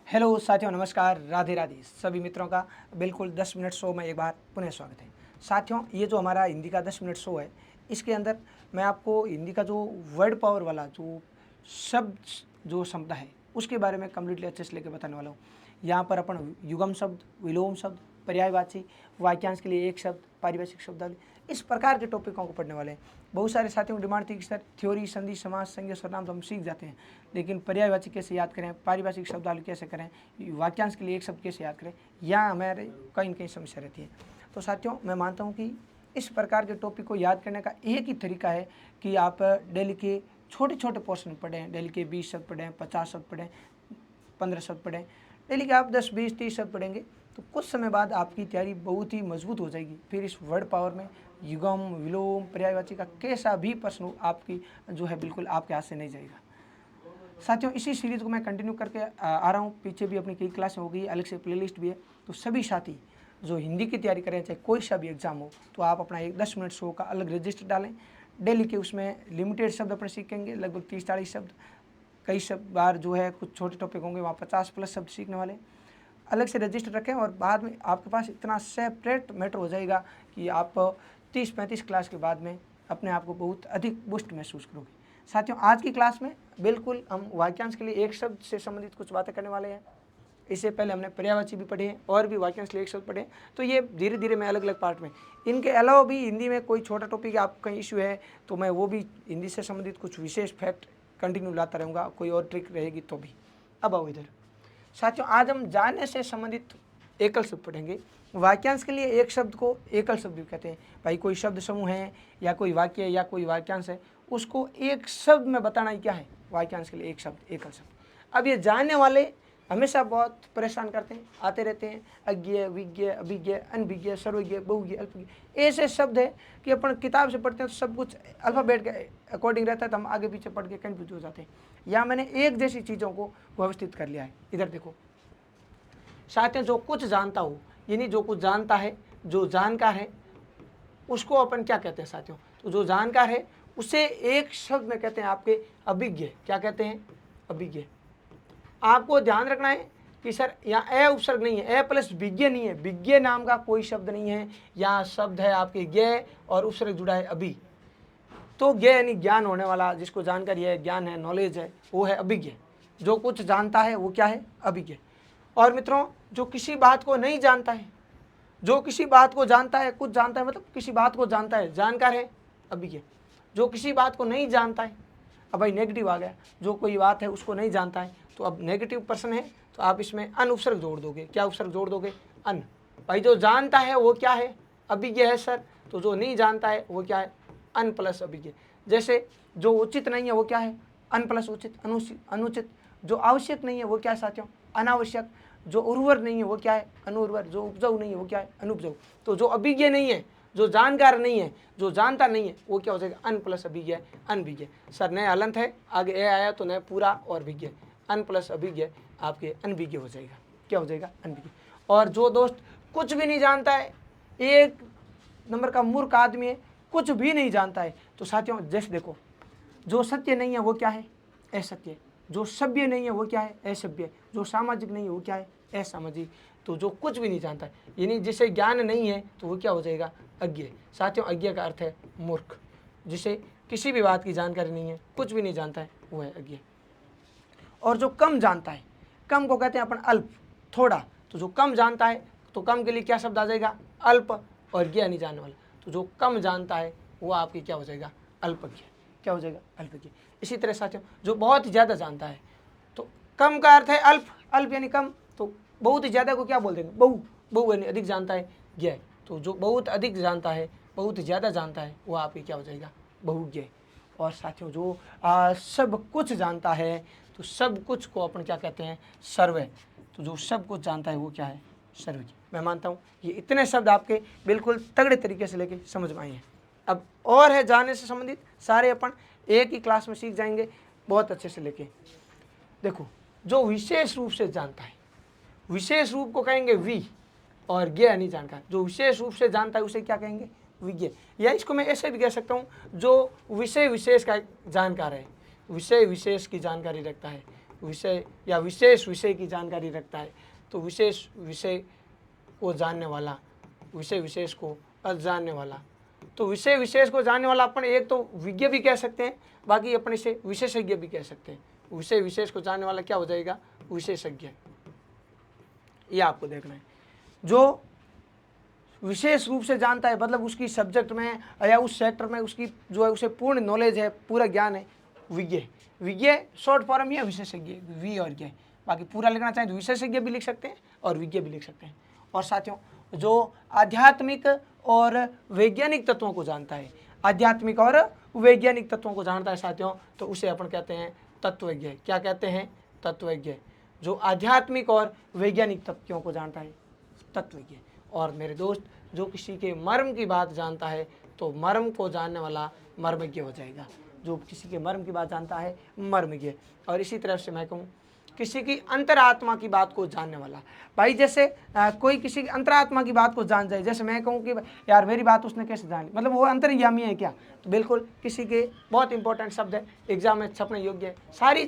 Hello साथियों, नमस्कार, राधे राधे। सभी मित्रों का बिल्कुल 10 मिनट शो में एक बार पुनः स्वागत है। साथियों, ये जो हमारा हिंदी का 10 मिनट शो है, इसके अंदर मैं आपको हिंदी का जो वर्ड पावर वाला जो शब्द जो क्षमता है उसके बारे में कम्प्लीटली अच्छे से लेकर बताने वाला हूँ। यहाँ पर अपन युगम शब्द, विलोम शब्द, पर्यायवाची, वाक्यांश के लिए एक शब्द, पारिभाषिक शब्दावली, इस प्रकार के टॉपिकों को पढ़ने वाले हैं। बहुत सारे साथियों की डिमांड थी कि सर थ्योरी, संधि, समास, संज्ञा, सर्वनाम तो हम सीख जाते हैं, लेकिन पर्यायवाची कैसे याद करें, पारिभाषिक शब्दावली कैसे करें, वाक्यांश के लिए एक शब्द कैसे याद करें, यहाँ हमारे कहीं न कहीं समस्या रहती है। तो साथियों, मैं मानता हूँ कि इस प्रकार के टॉपिक को याद करने का एक ही तरीका है कि आप डेली के छोटे छोटे पोर्शन पढ़ें। डेली के 20 शब्द पढ़ें, 50 शब्द पढ़ें, 15 शब्द पढ़ें। डेली के आप 10, 20, 30 शब्द पढ़ेंगे तो कुछ समय बाद आपकी तैयारी बहुत ही मजबूत हो जाएगी। फिर इस वर्ड पावर में युगम, विलोम, पर्यायवाची का कैसा भी प्रश्न आपकी जो है बिल्कुल आपके हाथ से नहीं जाएगा। साथियों, इसी सीरीज़ को मैं कंटिन्यू करके आ रहा हूँ। पीछे भी अपनी कई क्लासें हो गई, अलग से प्लेलिस्ट भी है। तो सभी साथी जो हिंदी की तैयारी करें, चाहे कोई सा भी एग्जाम हो, तो आप अपना एक 10 मिनट शो का अलग रजिस्टर डालें। डेली के उसमें लिमिटेड शब्द अपने सीखेंगे, लगभग 30-40 शब्द। कई शब्द बार जो है कुछ छोटे टॉपिक होंगे, वहाँ 50+ शब्द सीखने वाले। अलग से रजिस्टर रखें और बाद में आपके पास इतना सेपरेट मैटर हो जाएगा कि आप 30-35 क्लास के बाद में अपने आप को बहुत अधिक बूस्ट महसूस करोगे। साथियों, आज की क्लास में बिल्कुल हम वाक्यांश के लिए एक शब्द से संबंधित कुछ बातें करने वाले हैं। इससे पहले हमने पर्यायवाची भी पढ़े हैं और भी वाक्यांश के लिए एक शब्द पढ़े। तो ये धीरे धीरे मैं अलग अलग पार्ट में, इनके अलावा भी हिंदी में कोई छोटा टॉपिक आपका इश्यू है तो मैं वो भी हिंदी से संबंधित कुछ विशेष फैक्ट कंटिन्यू लाता रहूँगा, कोई और ट्रिक रहेगी तो भी। अब आओ इधर। साथियों, आज हम जानने से संबंधित एकल शब्द पढ़ेंगे। वाक्यांश के लिए एक शब्द को एकल शब्द भी कहते हैं। भाई कोई शब्द समूह है या कोई वाक्य है या कोई वाक्यांश है, उसको एक शब्द में बताना ही क्या है, वाक्यांश के लिए एक शब्द, एकल शब्द। अब ये जानने वाले हमेशा बहुत परेशान करते हैं, आते रहते हैं, अज्ञ, विज्ञ, अभिज्ञ, अनभिज्ञ, सर्वज्ञ, बहुज्ञ, अल्पज्ञ, ऐसे शब्द है कि अपन किताब से पढ़ते हैं तो सब कुछ अल्फ़ाबेट के अकॉर्डिंग रहता है, तो हम आगे पीछे पढ़ के कन्फ्यूज हो जाते हैं। यहाँ मैंने एक जैसी चीज़ों को व्यवस्थित कर लिया है। इधर देखो साथियों, जो कुछ जानता हो, यानी जो कुछ जानता है, जो जानकार है, उसको अपन क्या कहते हैं साथियों? तो जो जानकार है उसे एक शब्द में कहते हैं आपके अभिज्ञ। क्या कहते हैं? अभिज्ञ। आपको ध्यान रखना है कि सर यहाँ ए उपसर्ग नहीं है, ए प्लस विज्ञ नहीं है, विज्ञ नाम का कोई शब्द नहीं है। यहाँ शब्द है आपके ज्ञ और उपसर्ग जुड़ा है अभि। तो ज्ञ यानी ज्ञान होने वाला, जिसको जानकारी है, ज्ञान है, नॉलेज है, वो है अभिज्ञ। जो कुछ जानता है वो क्या है? अभिज्ञ। और मित्रों, जो किसी बात को नहीं जानता है, जो किसी बात को जानता है, कुछ जानता है मतलब किसी बात को जानता है, जानकार है, अभिज्ञ। जो किसी बात को नहीं जानता है, अब भाई नेगेटिव आ गया, जो कोई बात है उसको नहीं जानता है, तो अब नेगेटिव पर्सन है तो आप इसमें अन उपसर्ग जोड़ दोगे। क्या उपसर्ग जोड़ दोगे? अन। भाई जो जानता है वो क्या है? अभिज्ञ है सर। तो जो नहीं जानता है वो क्या है? अन प्लस अभिज्ञ। जैसे जो उचित नहीं है वो क्या है? अन प्लस उचित, अनुचित। जो आवश्यक नहीं है वो क्या है साथियों? अनावश्यक। जो उर्वर नहीं है वो क्या है? अनुर्वर। जो उपजाऊ नहीं है वो क्या है? अनुपजाऊ। तो जो अभिज्ञ नहीं है, जो जानकार नहीं है, जो जानता नहीं है, वो क्या हो जाएगा? अन प्लस अभिज्ञ, अनभिज्ञ। सर नया हलंत है, आगे ए आया तो नया पूरा और विज्ञ, अन प्लस अभिज्ञ आपके अनभिज्ञ हो जाएगा। क्या हो जाएगा? अनभिज्ञ। और जो दोस्त कुछ भी नहीं जानता है, एक नंबर का मूर्ख आदमी है, कुछ भी नहीं जानता है, तो साथियों जैसे देखो, जो सत्य नहीं है वो क्या है? असत्य। जो सभ्य नहीं है वो क्या है? असभ्य। जो सामाजिक नहीं है वो क्या है? असामाजिक। तो जो कुछ भी नहीं जानता है, यानी जिसे ज्ञान नहीं है, तो वो क्या हो जाएगा? अज्ञ। साथियों, अज्ञ का अर्थ है मूर्ख। जिसे किसी भी बात की जानकारी नहीं है, कुछ भी नहीं जानता है, वो है अज्ञ। और जो कम जानता है, कम को कहते हैं अपन अल्प, थोड़ा। तो जो कम जानता है, तो कम के लिए क्या शब्द आ जाएगा? अल्प। और ज्ञ नहीं जानने वाला। तो जो कम जानता है वो आपकी क्या हो जाएगा? अल्पज्ञ। क्या हो जाएगा? अल्पज्ञ। इसी तरह साथियों, जो बहुत ही ज़्यादा जानता है, तो कम का अर्थ है अल्प, अल्प यानी कम। तो बहुत ही ज़्यादा को क्या बोल देंगे? बहु। बहु यानी अधिक जानता है, ज्ञ। तो जो बहुत अधिक जानता है, बहुत ज़्यादा जानता है, वो आपकी क्या हो जाएगा? बहुज्ञ। और साथियों, जो सब कुछ जानता है, तो सब कुछ को अपन क्या कहते हैं? सर्व। तो जो सब कुछ जानता है वो क्या है? सर्वज्ञ। मैं मानता हूँ ये इतने शब्द आपके बिल्कुल तगड़े तरीके से लेके समझ में आए हैं। अब और है जानने से संबंधित, सारे अपन एक ही क्लास में सीख जाएंगे बहुत अच्छे से लेके। देखो, जो विशेष रूप से जानता है, विशेष रूप को कहेंगे वि, और ज्ञ नहीं जानकार। जो विशेष रूप से जानता है उसे क्या कहेंगे? विज्ञ। या इसको मैं ऐसे भी कह सकता हूँ, जो विषय विशेष का जानकार है, विषय विशेष की जानकारी रखता है, विषय या विशेष विषय की जानकारी रखता है। तो विशेष विषय को जानने वाला, विषय विशेष को अजानने वाला। तो विषय विशेष को जानने वाला अपन एक तो विज्ञ भी कह सकते हैं, बाकी अपन इसे विशेषज्ञ भी कह सकते हैं। विषय विशेष को जानने वाला क्या हो जाएगा? विशेषज्ञ। ये आपको देखना है। जो विशेष रूप से जानता है, मतलब उसकी सब्जेक्ट में या उस सेक्टर में उसकी जो है उसे पूर्ण नॉलेज है, पूरा ज्ञान है, विज्ञ। विज्ञ शॉर्ट फॉर्म ही है विशेषज्ञ, वी और ज्ञ। बाकी पूरा लिखना चाहें तो विशेषज्ञ भी लिख सकते हैं और विज्ञ भी लिख सकते हैं। और साथियों, जो आध्यात्मिक और वैज्ञानिक तत्वों को जानता है, आध्यात्मिक और वैज्ञानिक तत्वों को जानता है साथियों, तो उसे अपन कहते हैं तत्वज्ञ। क्या कहते हैं? तत्वज्ञ। जो आध्यात्मिक और वैज्ञानिक तत्वों को जानता है, तत्वज्ञ। और मेरे दोस्त, जो किसी के मर्म की बात जानता है तो मर्म को जानने वाला मर्मज्ञ हो जाएगा। जो किसी के मर्म की बात जानता है, मर्मज्ञ। और इसी तरह से मैं कहूँ, किसी की अंतरात्मा की बात को जानने वाला। भाई जैसे कोई किसी की अंतरात्मा की बात को जान जाए, जैसे मैं कहूँ कि यार मेरी बात उसने कैसे जानी, मतलब वो अंतर्यामी है क्या? तो बिल्कुल, किसी के बहुत इंपॉर्टेंट शब्द है, एग्जाम में छपने योग्य है, सारी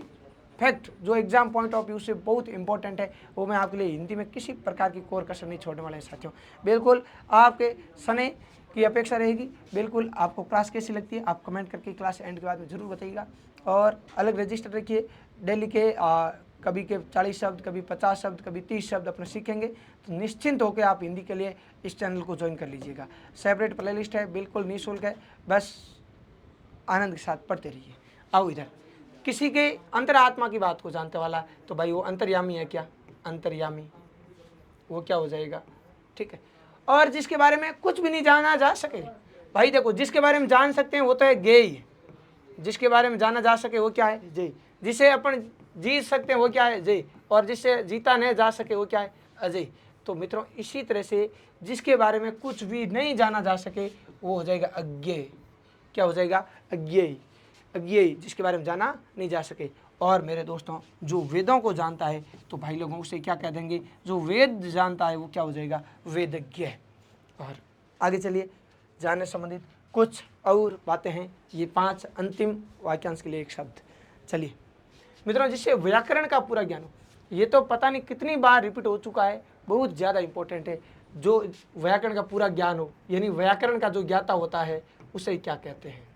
फैक्ट जो एग्जाम पॉइंट ऑफ व्यू से बहुत इंपॉर्टेंट है, वो मैं आपके लिए हिंदी में किसी प्रकार की कोर कसर नहीं छोड़ने वाले हैं साथियों। बिल्कुल आपके समय की अपेक्षा रहेगी। बिल्कुल आपको क्लास कैसी लगती है आप कमेंट करके क्लास एंड के बाद में ज़रूर बताइएगा। और अलग रजिस्टर रखिए, डेली के कभी के 40 शब्द, कभी 50 शब्द, कभी 30 शब्द अपने सीखेंगे। तो निश्चिंत होकर आप हिंदी के लिए इस चैनल को ज्वाइन कर लीजिएगा। सेपरेट प्लेलिस्ट है, बिल्कुल निःशुल्क है, बस आनंद के साथ पढ़ते रहिए। आओ इधर, किसी के अंतरात्मा की बात को जानने वाला, तो भाई वो अंतर्यामी है क्या? अंतर्यामी, वो क्या हो जाएगा? ठीक है। और जिसके बारे में कुछ भी नहीं जाना जा सके, भाई देखो, जिसके बारे में जान सकते हैं वो तो है ज्ञेय। जिसके बारे में जाना जा सके वो क्या है? जय। जिसे अपन जीत सकते हैं वो क्या है? जय। और जिससे जीता नहीं जा सके वो क्या है? अजय। तो मित्रों, इसी तरह से जिसके बारे में कुछ भी नहीं जाना जा सके वो हो जाएगा अज्ञेय। क्या हो जाएगा? अज्ञेय। अज्ञेय, जिसके बारे में जाना नहीं जा सके। और मेरे दोस्तों, जो वेदों को जानता है तो भाई लोगों उसे क्या कह देंगे? जो वेद जानता है वो क्या हो जाएगा? वेदज्ञ। और आगे चलिए, जानने संबंधित कुछ और बातें हैं। ये 5 अंतिम वाक्यांश के लिए एक शब्द। चलिए मित्रों, जिससे व्याकरण का पूरा ज्ञान हो, ये तो पता नहीं कितनी बार रिपीट हो चुका है, बहुत ज़्यादा इंपॉर्टेंट है। जो व्याकरण का पूरा ज्ञान हो, यानी व्याकरण का जो ज्ञाता होता है उसे क्या कहते हैं?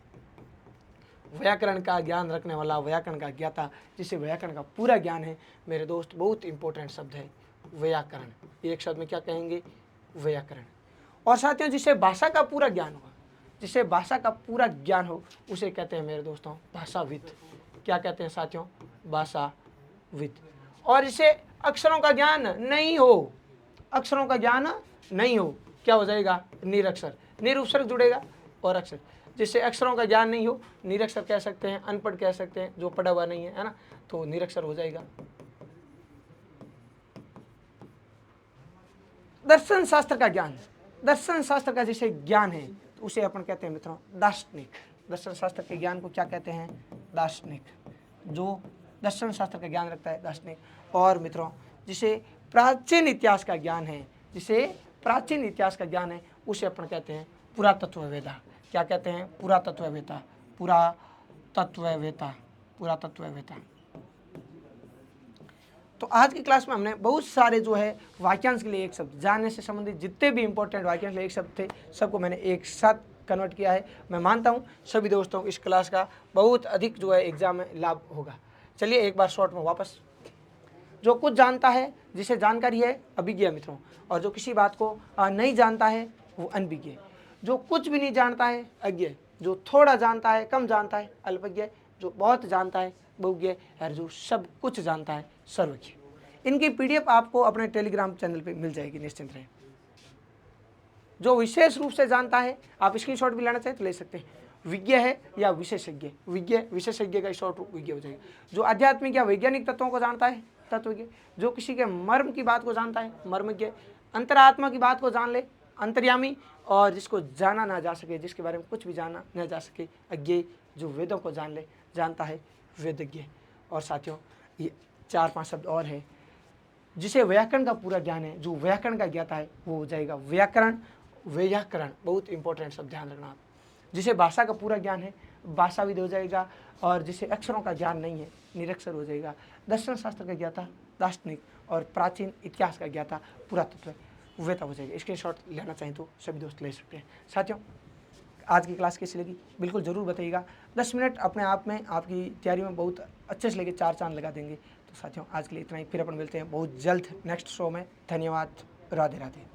व्याकरण का ज्ञान रखने वाला, व्याकरण का ज्ञाता, जिसे व्याकरण का पूरा ज्ञान है। मेरे दोस्त, बहुत इंपॉर्टेंट शब्द है व्याकरण। एक शब्द में क्या कहेंगे? व्याकरण। और साथियों, जिसे भाषा का पूरा ज्ञान होगा, जिसे भाषा का पूरा ज्ञान हो, उसे कहते हैं मेरे दोस्तों भाषाविद। क्या कहते हैं साथियों? भाषाविद। और जिसे अक्षरों का ज्ञान नहीं हो, अक्षरों का ज्ञान नहीं हो, क्या हो जाएगा? निरक्षर। निरुपसर्ग जुड़ेगा और अक्षर। जिससे अक्षरों का ज्ञान नहीं हो, निरक्षर कह सकते हैं, अनपढ़ कह सकते हैं, जो पढ़ा हुआ नहीं है ना, तो निरक्षर हो जाएगा। दर्शन शास्त्र का ज्ञान, दर्शन शास्त्र का जिसे ज्ञान है तो उसे अपन कहते हैं मित्रों दार्शनिक। दर्शन शास्त्र के ज्ञान को क्या कहते हैं? दार्शनिक। जो दर्शन शास्त्र का ज्ञान रखता है, दार्शनिक। और मित्रों, जिसे प्राचीन इतिहास का ज्ञान है, जिसे प्राचीन इतिहास का ज्ञान है, उसे अपन कहते हैं पुरातत्ववेदा। क्या कहते हैं? पुरातत्ववेता। पुरातत्ववेता, पुरातत्ववेता। तो आज की क्लास में हमने बहुत सारे जो है वाक्यांश के लिए एक शब्द, जानने से संबंधित जितने भी इंपॉर्टेंट वाक्यांश के लिए एक शब्द थे, सबको मैंने एक साथ कन्वर्ट किया है। मैं मानता हूँ सभी दोस्तों को इस क्लास का बहुत अधिक जो है एग्जाम में लाभ होगा। चलिए एक बार शॉर्ट में वापस, जो कुछ जानता है, जिसे जानकारी है, अभिज्ञ मित्रों। और जो किसी बात को नहीं जानता है वो अनभिज्ञ। जो कुछ भी नहीं जानता है अज्ञ। जो थोड़ा जानता है, कम जानता है, अल्पज्ञ। जो बहुत जानता है, बहुज्ञ। और जो सब कुछ जानता है, सर्वज्ञ। इनकी PDF आपको अपने टेलीग्राम चैनल पे मिल जाएगी, निश्चिंत रहें। जो विशेष रूप से जानता है, आप स्क्रीनशॉट भी लेना चाहें तो ले सकते हैं। विज्ञ है या विशेषज्ञ, विज्ञ विशेषज्ञ का शॉर्ट रूप विज्ञ हो जाएगा। जो आध्यात्मिक या वैज्ञानिक तत्वों को जानता है, तत्वज्ञ। जो किसी के मर्म की बात को जानता है, मर्मज्ञ। अंतरात्मा की बात को जान ले, अंतर्यामी। और जिसको जाना ना जा सके, जिसके बारे में कुछ भी जाना न जा सके, अज्ञेय। जो वेदों को जान ले, जानता है, वेदज्ञ। और साथियों, ये 4-5 शब्द और है। जिसे व्याकरण का पूरा ज्ञान है, जो व्याकरण का ज्ञाता है, वो हो जाएगा व्याकरण। व्याकरण बहुत इंपॉर्टेंट शब्द, ध्यान रखना आप। जिसे भाषा का पूरा ज्ञान है, भाषाविद हो जाएगा, और जिसे अक्षरों का ज्ञान नहीं है निरक्षर हो जाएगा। दर्शन शास्त्र का ज्ञाता दार्शनिक, और प्राचीन इतिहास का ज्ञाता पुरातत्व वेता हो जाएगा। स्क्रीनशॉट लेना चाहें तो सभी दोस्त ले सकते हैं। साथियों, आज की क्लास कैसी लगी बिल्कुल ज़रूर बताइएगा। 10 मिनट अपने आप में आपकी तैयारी में बहुत अच्छे से लेके 4 चांद लगा देंगे। तो साथियों, आज के लिए इतना ही, फिर अपन मिलते हैं बहुत जल्द नेक्स्ट शो में। धन्यवाद। राधे राधे।